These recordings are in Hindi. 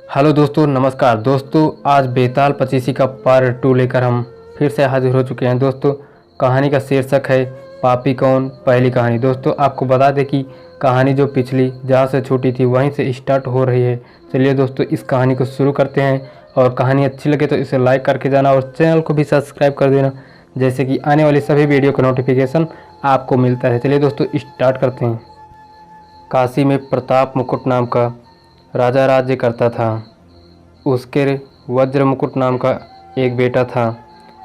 हेलो दोस्तों, नमस्कार दोस्तों। आज बेताल पचीसी का पार्ट 2 लेकर हम फिर से हाजिर हो चुके हैं। दोस्तों, कहानी का शीर्षक है पापी कौन, पहली कहानी। दोस्तों, आपको बता दें कि कहानी जो पिछली जहाँ से छूटी थी वहीं से स्टार्ट हो रही है। चलिए दोस्तों, इस कहानी को शुरू करते हैं। और कहानी अच्छी लगे तो इसे लाइक करके जाना और चैनल को भी सब्सक्राइब कर देना, जैसे कि आने वाली सभी वीडियो का नोटिफिकेशन आपको मिलता है। चलिए दोस्तों, स्टार्ट करते हैं। काशी में प्रताप मुकुट नाम का राजा राज्य करता था। उसके वज्र मुकुट नाम का एक बेटा था।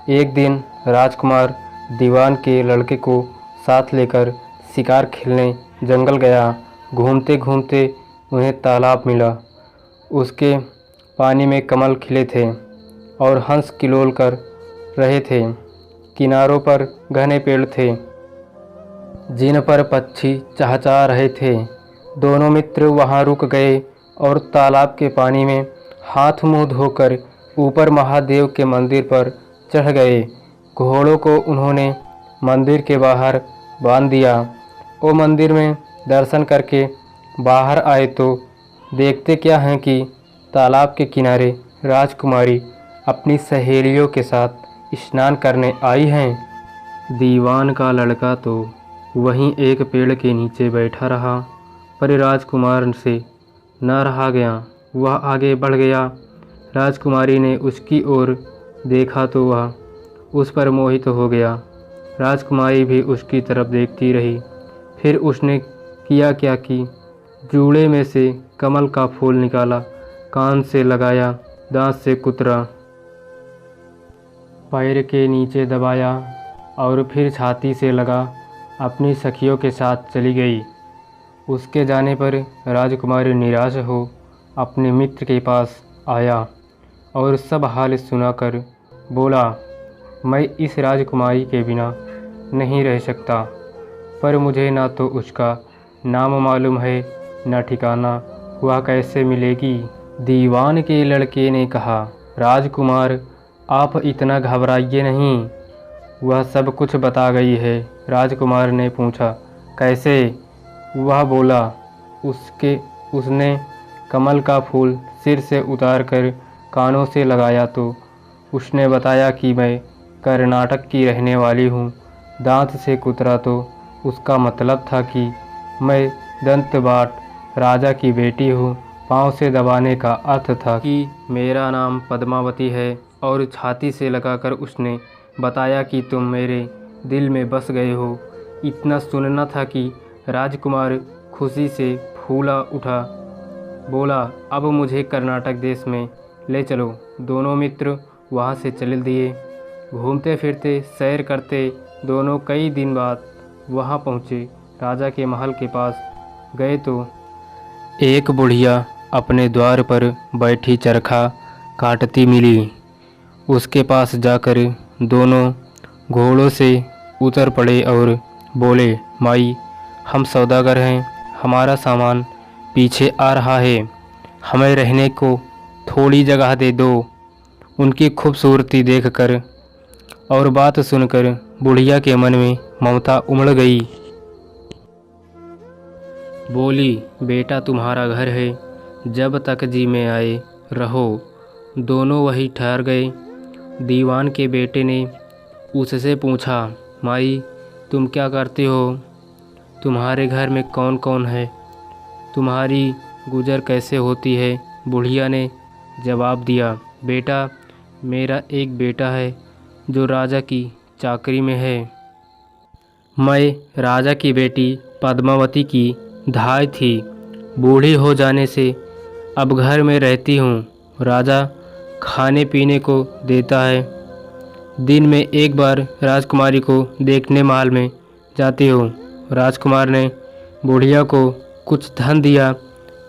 एक दिन राजकुमार दीवान के लड़के को साथ लेकर शिकार खेलने जंगल गया। घूमते घूमते उन्हें तालाब मिला। उसके पानी में कमल खिले थे और हंस किलोल कर रहे थे। किनारों पर घने पेड़ थे जिन पर पक्षी चहचहा रहे थे। दोनों मित्र वहां रुक गए और तालाब के पानी में हाथ मुंह धोकर ऊपर महादेव के मंदिर पर चढ़ गए। घोड़ों को उन्होंने मंदिर के बाहर बांध दिया। वो मंदिर में दर्शन करके बाहर आए तो देखते क्या हैं कि तालाब के किनारे राजकुमारी अपनी सहेलियों के साथ स्नान करने आई हैं। दीवान का लड़का तो वहीं एक पेड़ के नीचे बैठा रहा, पर राजकुमार से न रहा गया। वह आगे बढ़ गया। राजकुमारी ने उसकी ओर देखा तो वह उस पर मोहित हो गया। राजकुमारी भी उसकी तरफ देखती रही। फिर उसने किया क्या कि जूड़े में से कमल का फूल निकाला, कान से लगाया, दांत से कुतरा, पैर के नीचे दबाया और फिर छाती से लगा अपनी सखियों के साथ चली गई। उसके जाने पर राजकुमारी निराश हो अपने मित्र के पास आया और सब हाल सुनाकर बोला, मैं इस राजकुमारी के बिना नहीं रह सकता, पर मुझे ना तो उसका नाम मालूम है न ठिकाना, वह कैसे मिलेगी। दीवान के लड़के ने कहा, राजकुमार आप इतना घबराइए नहीं, वह सब कुछ बता गई है। राजकुमार ने पूछा, कैसे? वह बोला, उसने कमल का फूल सिर से उतार कर कानों से लगाया तो उसने बताया कि मैं कर्नाटक की रहने वाली हूँ। दांत से कुतरा तो उसका मतलब था कि मैं दंतबाट राजा की बेटी हूँ। पाँव से दबाने का अर्थ था कि मेरा नाम पद्मावती है। और छाती से लगाकर उसने बताया कि तुम मेरे दिल में बस गए हो। इतना सुनना था कि राजकुमार खुशी से फूला उठा, बोला, अब मुझे कर्नाटक देश में ले चलो। दोनों मित्र वहाँ से चल दिए। घूमते फिरते सैर करते दोनों कई दिन बाद वहाँ पहुँचे। राजा के महल के पास गए तो एक बुढ़िया अपने द्वार पर बैठी चरखा काटती मिली। उसके पास जाकर दोनों घोड़ों से उतर पड़े और बोले, माई, हम सौदागर हैं, हमारा सामान पीछे आ रहा है, हमें रहने को थोड़ी जगह दे दो। उनकी खूबसूरती देखकर और बात सुनकर बुढ़िया के मन में ममता उमड़ गई। बोली, बेटा तुम्हारा घर है, जब तक जी में आए रहो। दोनों वहीं ठहर गए। दीवान के बेटे ने उससे पूछा, माई तुम क्या करते हो? तुम्हारे घर में कौन कौन है? तुम्हारी गुजर कैसे होती है? बुढ़िया ने जवाब दिया, बेटा मेरा एक बेटा है जो राजा की चाकरी में है। मैं राजा की बेटी पद्मावती की धाई थी। बूढ़ी हो जाने से अब घर में रहती हूँ। राजा खाने पीने को देता है। दिन में एक बार राजकुमारी को देखने महल में जाती हूँ। राजकुमार ने बुढ़िया को कुछ धन दिया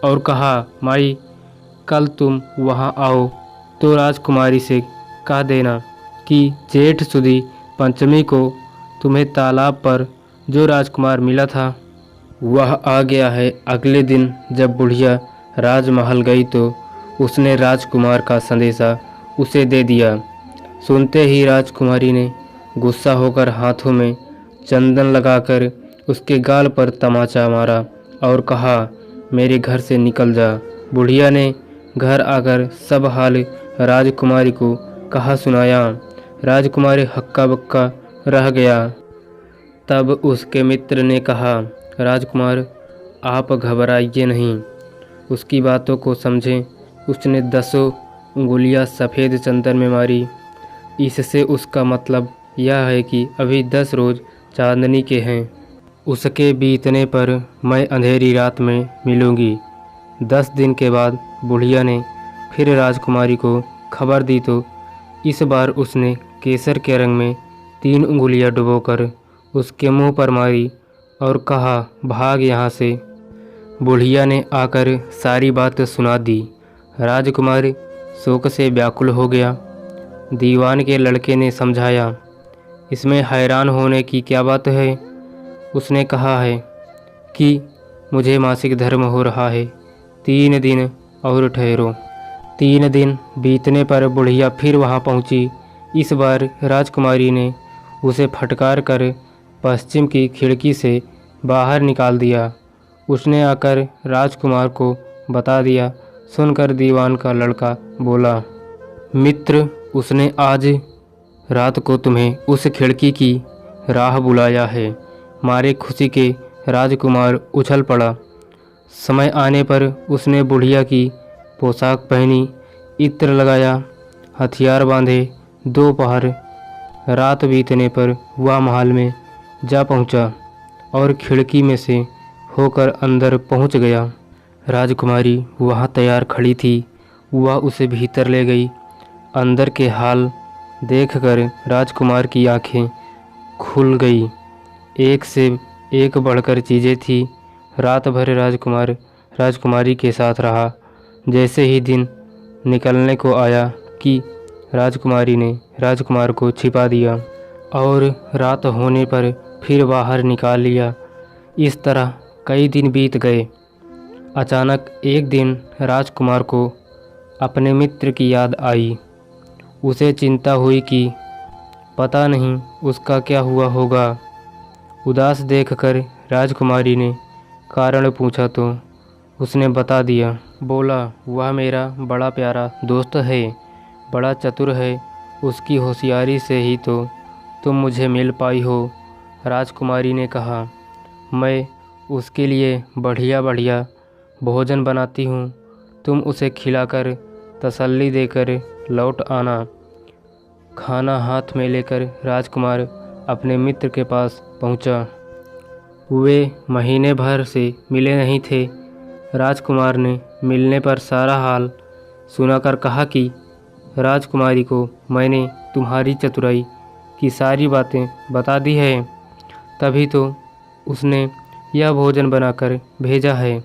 और कहा, माई कल तुम वहाँ आओ तो राजकुमारी से कह देना कि जेठ सुदी पंचमी को तुम्हें तालाब पर जो राजकुमार मिला था वह आ गया है। अगले दिन जब बुढ़िया राजमहल गई तो उसने राजकुमार का संदेशा उसे दे दिया। सुनते ही राजकुमारी ने गुस्सा होकर हाथों में चंदन लगाकर उसके गाल पर तमाचा मारा और कहा, मेरे घर से निकल जा। बुढ़िया ने घर आकर सब हाल राजकुमारी को कहा सुनाया। राजकुमारी हक्का बक्का रह गया। तब उसके मित्र ने कहा, राजकुमार आप घबराइए नहीं, उसकी बातों को समझें। उसने 10 उंगलियां सफ़ेद चंदन में मारी। इससे उसका मतलब यह है कि अभी 10 रोज़ चांदनी के हैं। उसके बीतने पर मैं अंधेरी रात में मिलूंगी। 10 दिन के बाद बुढ़िया ने फिर राजकुमारी को खबर दी तो इस बार उसने केसर के रंग में 3 उंगलियां डुबोकर उसके मुंह पर मारी और कहा, भाग यहाँ से। बुढ़िया ने आकर सारी बात सुना दी। राजकुमार शोक से व्याकुल हो गया। दीवान के लड़के ने समझाया, इसमें हैरान होने की क्या बात है। उसने कहा है कि मुझे मासिक धर्म हो रहा है, 3 दिन और ठहरो। 3 दिन बीतने पर बुढ़िया फिर वहाँ पहुँची। इस बार राजकुमारी ने उसे फटकार कर पश्चिम की खिड़की से बाहर निकाल दिया। उसने आकर राजकुमार को बता दिया। सुनकर दीवान का लड़का बोला, मित्र, उसने आज रात को तुम्हें उस खिड़की की राह बुलाया है। मारे खुशी के राजकुमार उछल पड़ा। समय आने पर उसने बुढ़िया की पोशाक पहनी, इत्र लगाया, हथियार बांधे। दोपहर रात बीतने पर वह महल में जा पहुंचा और खिड़की में से होकर अंदर पहुंच गया। राजकुमारी वहां तैयार खड़ी थी। वह उसे भीतर ले गई। अंदर के हाल देखकर राजकुमार की आंखें खुल गई। एक से एक बढ़कर चीज़ें थी। रात भर राजकुमार राजकुमारी के साथ रहा। जैसे ही दिन निकलने को आया कि राजकुमारी ने राजकुमार को छिपा दिया और रात होने पर फिर बाहर निकाल लिया। इस तरह कई दिन बीत गए। अचानक एक दिन राजकुमार को अपने मित्र की याद आई। उसे चिंता हुई कि पता नहीं उसका क्या हुआ होगा। उदास देखकर राजकुमारी ने कारण पूछा तो उसने बता दिया। बोला, वह मेरा बड़ा प्यारा दोस्त है, बड़ा चतुर है। उसकी होशियारी से ही तो तुम मुझे मिल पाई हो। राजकुमारी ने कहा, मैं उसके लिए बढ़िया बढ़िया भोजन बनाती हूँ। तुम उसे खिलाकर तसल्ली देकर लौट आना। खाना हाथ में लेकर राजकुमार अपने मित्र के पास पहुँचा। वे महीने भर से मिले नहीं थे। राजकुमार ने मिलने पर सारा हाल सुनाकर कहा कि राजकुमारी को मैंने तुम्हारी चतुराई की सारी बातें बता दी है, तभी तो उसने यह भोजन बनाकर भेजा है।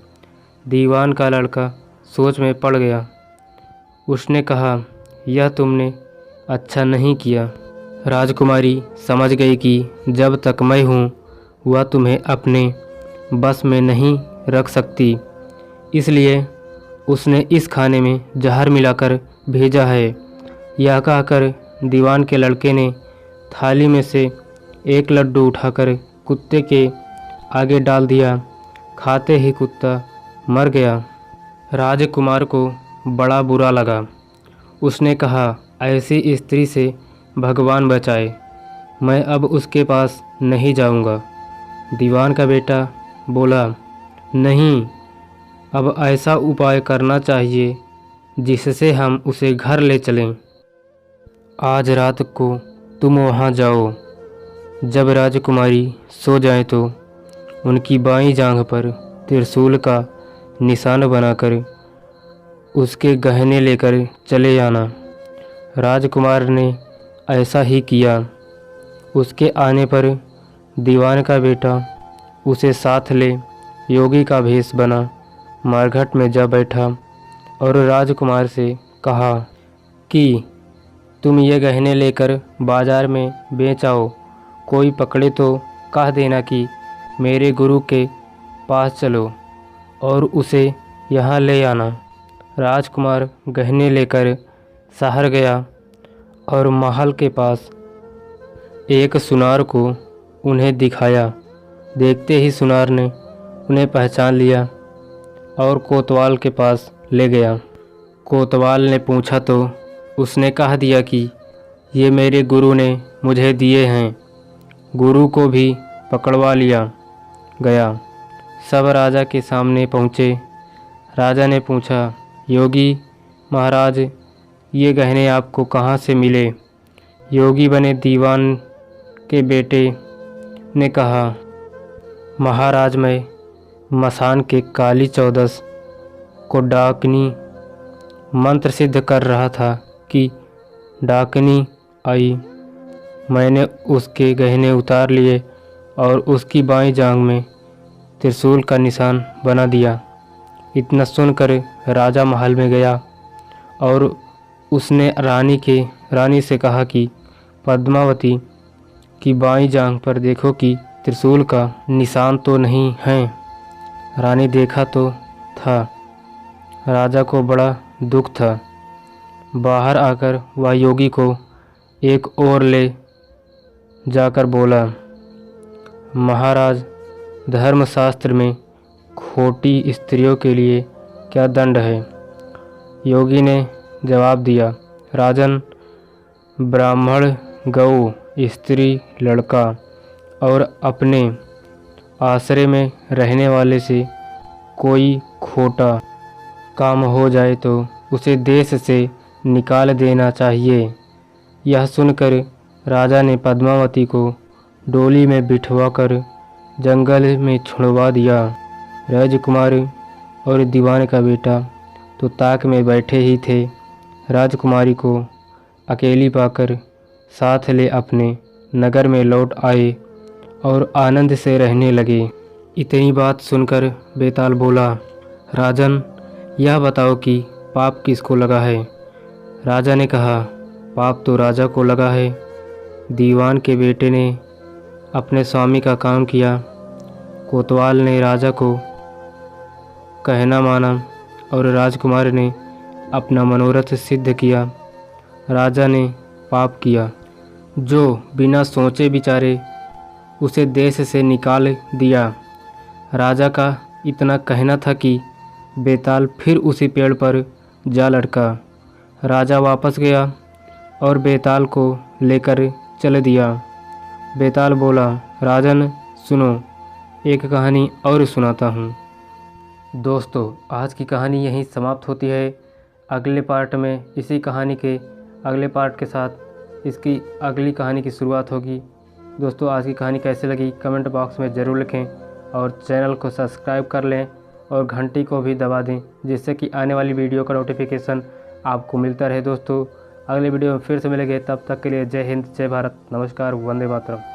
दीवान का लड़का सोच में पड़ गया। उसने कहा, यह तुमने अच्छा नहीं किया। राजकुमारी समझ गई कि जब तक मैं हूँ वह तुम्हें अपने बस में नहीं रख सकती, इसलिए उसने इस खाने में जहर मिलाकर भेजा है। यह कहकर दीवान के लड़के ने थाली में से एक लड्डू उठाकर कुत्ते के आगे डाल दिया। खाते ही कुत्ता मर गया। राजकुमार को बड़ा बुरा लगा। उसने कहा, ऐसी स्त्री से भगवान बचाए, मैं अब उसके पास नहीं जाऊंगा। दीवान का बेटा बोला, नहीं, अब ऐसा उपाय करना चाहिए जिससे हम उसे घर ले चलें। आज रात को तुम वहाँ जाओ। जब राजकुमारी सो जाए तो उनकी बाईं जांघ पर त्रिशूल का निशान बनाकर उसके गहने लेकर चले आना। राजकुमार ने ऐसा ही किया। उसके आने पर दीवान का बेटा उसे साथ ले योगी का भेष बना मरघट में जा बैठा और राजकुमार से कहा कि तुम ये गहने लेकर बाजार में बेच आओ। कोई पकड़े तो कह देना कि मेरे गुरु के पास चलो और उसे यहाँ ले आना। राजकुमार गहने लेकर शहर गया और महल के पास एक सुनार को उन्हें दिखाया। देखते ही सुनार ने उन्हें पहचान लिया और कोतवाल के पास ले गया। कोतवाल ने पूछा तो उसने कह दिया कि ये मेरे गुरु ने मुझे दिए हैं। गुरु को भी पकड़वा लिया गया। सब राजा के सामने पहुँचे। राजा ने पूछा, योगी महाराज, ये गहने आपको कहाँ से मिले? योगी बने दीवान के बेटे ने कहा, महाराज, मैं मसान के काली चौदस को डाकनी मंत्र सिद्ध कर रहा था कि डाकनी आई। मैंने उसके गहने उतार लिए और उसकी बाईं जांघ में त्रिशूल का निशान बना दिया। इतना सुनकर राजा महल में गया और उसने रानी से कहा कि पद्मावती की बाईं जांघ पर देखो कि त्रिशूल का निशान तो नहीं है। रानी देखा तो था। राजा को बड़ा दुख था। बाहर आकर वह योगी को एक ओर ले जाकर बोला, महाराज, धर्मशास्त्र में खोटी स्त्रियों के लिए क्या दंड है? योगी ने जवाब दिया, राजन, ब्राह्मण, गऊ, स्त्री, लड़का और अपने आश्रय में रहने वाले से कोई खोटा काम हो जाए तो उसे देश से निकाल देना चाहिए। यह सुनकर राजा ने पद्मावती को डोली में बिठवाकर जंगल में छुड़वा दिया। राजकुमार और दीवान का बेटा तो ताक में बैठे ही थे। राजकुमारी को अकेली पाकर साथ ले अपने नगर में लौट आए और आनंद से रहने लगे। इतनी बात सुनकर बेताल बोला, राजन, यह बताओ कि पाप किसको लगा है? राजा ने कहा, पाप तो राजा को लगा है। दीवान के बेटे ने अपने स्वामी का काम किया। कोतवाल ने राजा को कहना माना और राजकुमार ने अपना मनोरथ सिद्ध किया। राजा ने पाप किया, जो बिना सोचे विचारे उसे देश से निकाल दिया। राजा का इतना कहना था कि बेताल फिर उसी पेड़ पर जा लटका। राजा वापस गया और बेताल को लेकर चल दिया। बेताल बोला, राजन, सुनो, एक कहानी और सुनाता हूँ। दोस्तों, आज की कहानी यहीं समाप्त होती है। अगले पार्ट में इसी कहानी के अगले पार्ट के साथ इसकी अगली कहानी की शुरुआत होगी। दोस्तों, आज की कहानी कैसे लगी कमेंट बॉक्स में ज़रूर लिखें और चैनल को सब्सक्राइब कर लें और घंटी को भी दबा दें, जिससे कि आने वाली वीडियो का नोटिफिकेशन आपको मिलता रहे। दोस्तों, अगले वीडियो में फिर से मिलेंगे। तब तक के लिए जय हिंद, जय भारत, नमस्कार, वंदे मातरम।